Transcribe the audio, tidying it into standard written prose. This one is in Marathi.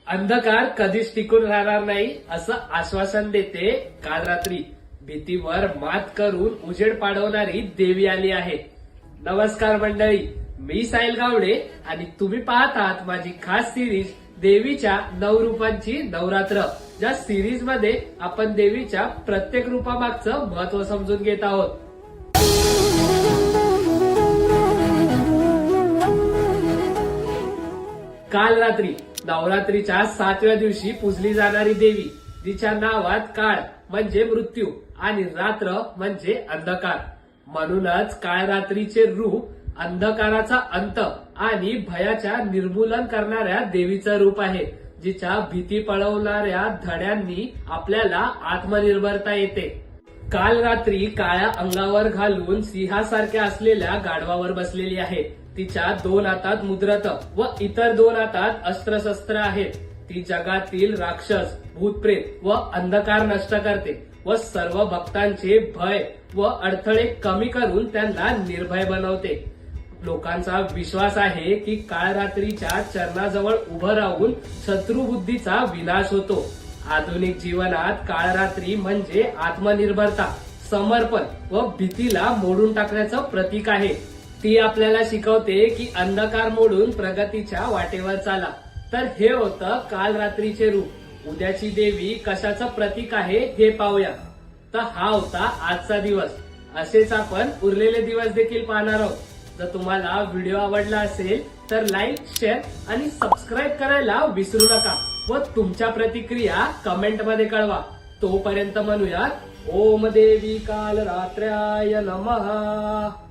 अंधकार कधीच टिकून राहणार नाही असं आश्वासन देते काल रात्री भीतीवर मात करून उजेड पाडवणारी देवी आली आहे. नमस्कार मंडळी, मी साहिल गावडे आणि तुम्ही पाहत आहात माझी खास सिरीज देवीच्या 9 रूपांची नवरात्र. ज्या सिरीज मध्ये आपण देवीच्या प्रत्येक रूपामागचं महत्व समजून घेत आहोत. काल रात्री नवरात्रीच्या 7व्या दिवशी पूजली जाणारी देवी, जिच्या नावात काळ म्हणजे मृत्यू आणि रात्र म्हणजे अंधकार, म्हणूनच काळ रात्रीचे रूप अंधकाराचा अंत आणि भयाच्या निर्मूलन करणाऱ्या देवीचं रूप आहे, जिच्या भीती पळवणाऱ्या धड्यांनी आपल्याला आत्मनिर्भरता येते. काल रात्री काळ्या अंगावर घालून सिंहासारख्या असलेल्या गाढवावर बसलेली आहे. तिच्या 2 हातात मुद्रत व इतर 2 हातात अस्त्रशस्त्र आहेत. ती जगातील राक्षस, भूतप्रेत व अंधकार नष्ट करते व सर्व भक्तांचे भय व अडथळे कमी करून त्यांना निर्भय बनवते. लोकांचा विश्वास आहे की काळ रात्रीच्या चरणाजवळ उभं राहून शत्रुबुद्धीचा विनाश होतो. आधुनिक जीवनात काळ रात्री म्हणजे आत्मनिर्भरता, समर्पण व भीतीला मोडून टाकण्याचं प्रतीक आहे. ती आपल्याला शिकवते की अंधकार मोडून प्रगतीच्या वाटेवर चाला. तर हे होतं काल रात्रीचे रूप. उद्याची देवी कशाचं प्रतीक आहे हे पाहूया. तर हा होता आजचा दिवस. असेच आपण उरलेले दिवस देखील पाहणार आहोत. जर तुम्हाला व्हिडिओ आवडला असेल तर लाईक, शेअर आणि सबस्क्राईब करायला विसरू नका व तुमच्या प्रतिक्रिया कमेंट मध्ये कळवा. तोपर्यंत म्हणूयात ओम देवी काल रात्र्याय नमः.